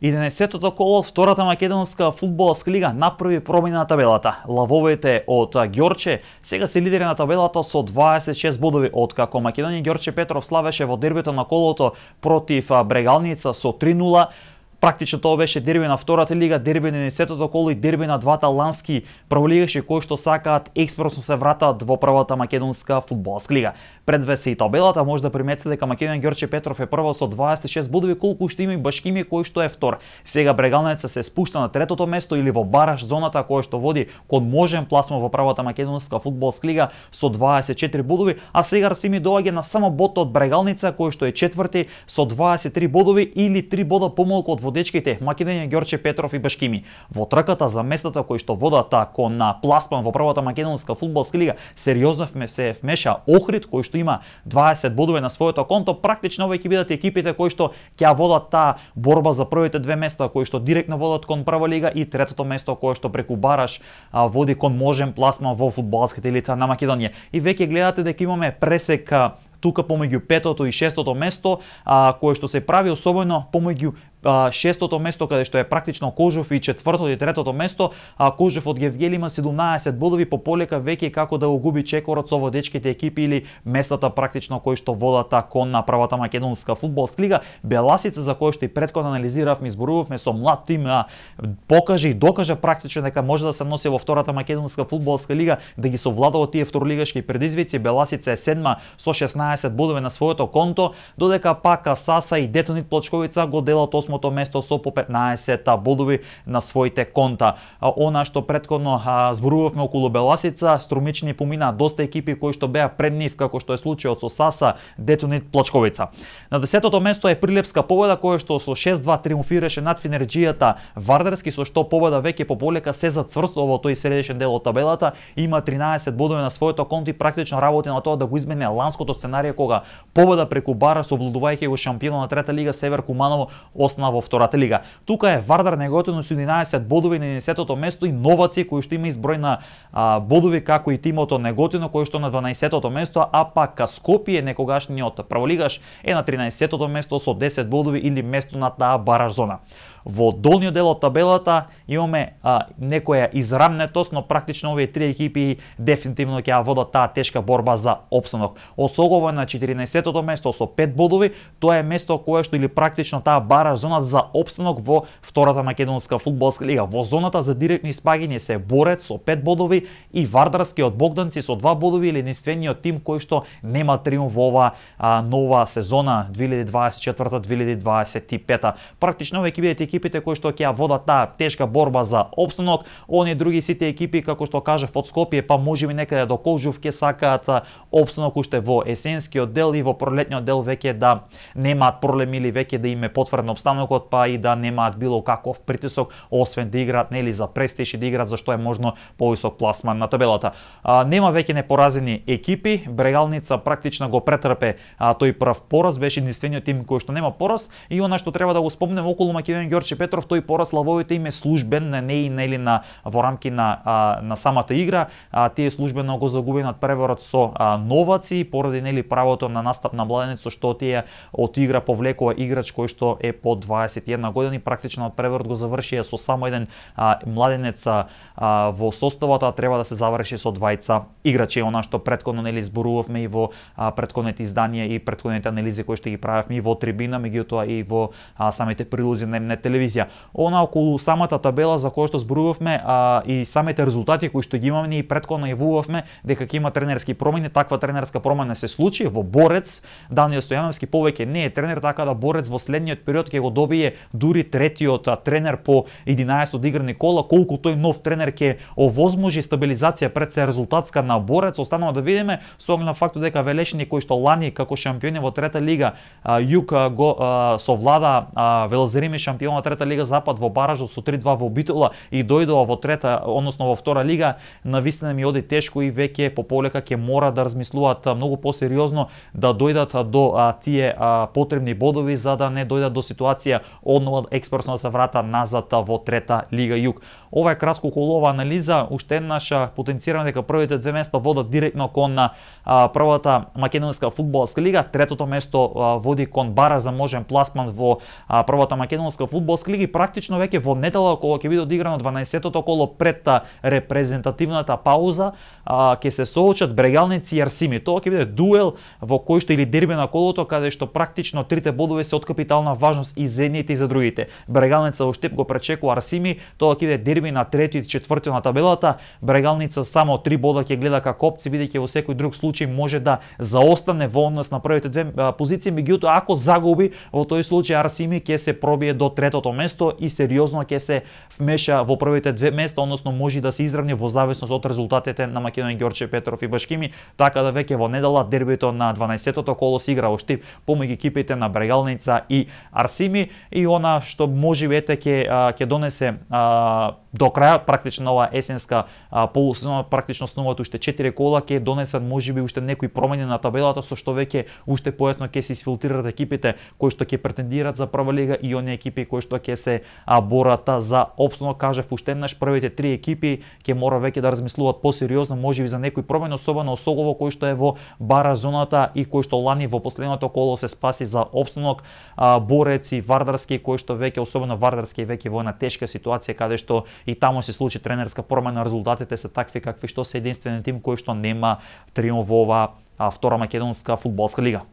11-тото коло од втората македонска фудбалска лига направи промена на табелата. Лавовете од Ѓорче сега се лидери на табелата со 26 бодови, откако Македонија Ѓорче Петров славеше во дербито на колото против Брегалница со 3-0. Практично тоа беше дерби на втората лига, дерби на 11-тото коло и дерби на двата лански прволигаши кои што сакаат експресно се вратат во првата македонска фудбалска лига. Пред се и табелата, може да приметите дека Македонија Ѓорче Петров е прва со 26 бодови, колку што има и Башкими кој што е втор. Сега Брегалница се спушта на третото место или во бараш зоната која што води кон можен пласман во првата македонска фудбалска лига со 24 бодови, а сега Расими доаѓа на само бод од Брегалница кој што е четврти со 23 бодови или 3 бода помалку од водечките Македонија Ѓорче Петров и Башкими. Во трката за местата кои што водат кон на пласман во првата македонска фудбалска лига сериозно се вмеша Охрид кој што има 20 бодови на своето конто. Практично ова ќе бидат екипите кои што ќе водат таа борба за првите две места кои што директно водат кон прва лига и третото место кое што преку бараш води кон можен пласман во фудбалската елита на Македонија. И веќе гледате дека имаме пресек тука помеѓу петото и шестото место кое што се прави особено помеѓу шестото место каде што е практично Кожов и четвртото и третото место. Кожов од Гевгели има 17 бодови, пополека веќе како да го губи чекорот со водечките екипи или местата практично кои што водат кон на првата македонска фудбалска лига. Беласица, за кој што и претходно анализиравме, изборувавме со млад тим, покаже и докаже практично дека може да се носи во втората македонска фудбалска лига, да ги совладува тие второлигашки предизвици. Беласица е седма со 16 бодови на своето конто, додека пак Саса и Детонит Плочковица го делат место со по 15 бодови на своите конта. Она што претходно зборувавме околу Беласица, Струмични помина доста екипи кои што беа пред нив, како што е случајот со Саса, Детонит Плочковица. На 10-тото место е Прилепска победа која што со 6-2 триумфираше над Финерџијата Вардарски, со што победа веќе пополека се зацврстува во тој средишен дел од табелата. Има 13 бодови на своето конто и практично работи на тоа да го измени ланското сценарие кога победа преку Бараш овладувајќи го шампионот на трета лига Север Куманово во втората лига. Тука е Вардар неготино со 11 бодови на 11-тото место и Новаци кој што има изброј на бодови како и тимото Неготино кој што на 12-тото место, а пак Скопје некогашниот прволигаш е на 13-тото место со 10 бодови или место на таа бараш зона. Во долниот дел од табелата имаме некоја израмнетост, но практично овие три екипи дефинитивно ќе водат таа тешка борба за опстанок. Осогово на 14-тото место со 5 бодови, тоа е место кое што или практично таа бараш зона за опстанок во втората македонска фудбалска лига. Во зоната за директно испаѓање се Борец со 5 бодови и Вардарскиот Богданци со 2 бодови, или единствениот тим кој што нема триумф во ова нова сезона 2024-2025. Практично овие ќе екипите кои што ќе водат таа тешка борба за опстанок. Оние други сите екипи, како што кажав, од Скопје па можеби некаде до Кожув ќе сакаат опстанок уште во есенскиот дел и во пролетниот дел веќе да немаат проблеми или веќе да им е потврден опстанокот, па и да немаат било каков притисок, освен да играат нели за престиж и да играат за што е можно повисок пласман на табелата. Нема веќе непоразени екипи. Брегалница практично го претрпе тој прв пораз, беше единствениот тим кој што нема пораз, и она што треба да го спомнеме околу Македонија Ѓорче Петров, тој пораз лавовите им е службен, не и нели во рамки на самата игра. Тие службено го загуби над преворот со Новаци поради нели правото на настап на младенец, со што тие од игра повлекува играч кој што е по 21 години. Практично од преворот го завршија со само еден младенец во составата, треба да се заврши со двајца играчи. Она што претходно нели зборувавме и во претходните изданија и претходните анализи кои што ги правевме и во трибина, меѓутоа и во самите прилози на телевизија. Она околу самата табела за која што зборувавме и самите резултати кои што ги имаме, и претходно јавувавме дека ќе има тренерски промени. Таква тренерска промена се случи во Борец. Даниел Стојановски повеќе не е тренер, така да Борец во следниот период ќе го добие дури третиот тренер по 11 одиграни кола. Колку тој нов тренер ќе овозможи стабилизација пред се резултатска на Борец, останува да видиме, со оглед на фактот дека Велешни кој што лани како шампиони во трета лига Југ го совлада Велозерими шампион на трета лига Запад во баражот со 3-2 во Битола и дојдоа во трета, односно во втора лига, навистина ми оди тешко и веќе по полека ќе мора да размислуваат многу посериозно да дојдат до тие потребни бодови за да не дојдат до ситуација однова експресно да се врата назад во трета лига југ. Ова е кратко колова анализа, уште еднаш потенцираме дека првите две места водат директно кон првата македонска фудбалска лига, третото место води кон бараж за можен пласман во првата македонска фудбалска лига и практично веќе во недела кога ќе биде одиграно 12-тото коло пред репрезентативната пауза ќе се соочат Брегалници и Арсими. Тоа ќе биде дуел во кој што или дерби на колото каде што практично трите бодови се од капитална важност и за едните и за другите. Брегалница уште го пречекува Арсими, тоа ќе биде дерби на трети и четврти на табелата. Брегалница само 3 бода ќе гледа како опци, бидејќи во секој друг случај може да заостане во однос на првите две позиции, меѓутоа ако загуби во тој случај Арсими ќе се пробие до третото место и сериозно ќе се вмеша во првите две места, односно може да се изравни во зависност од резултатите на Македонија, Ѓорче Петров и Башкими, така да веќе во недела дербито на 12-тото коло се игра во Штип помеѓу екипите на Брегалница и Арсими и она што можеби ќе донесе до крајот практично ова есенска полусезона, практично снуват уште 4 кола, ќе донесат можеби уште некои промени на табелата со што веќе уште појасно ќе се изфилтрират екипите кои што ќе претендираат за прва лига и оние екипи кои што ќе се борат за опстанок. Кажав уште еднаш, првите 3 екипи ќе мора веќе да размислуваат посериозно можеби за некои промени, особено Осогово кој што е во бара зоната и кој што лани во последното коло се спаси за опстанок, Борец и Вардарски кој што веќе, особено Вардарски, веќе во една тешка ситуација каде што и таму се случи тренерска промена, резултатите се такви какви што се единствен тим кој што нема триумф во ова втора македонска фудбалска лига.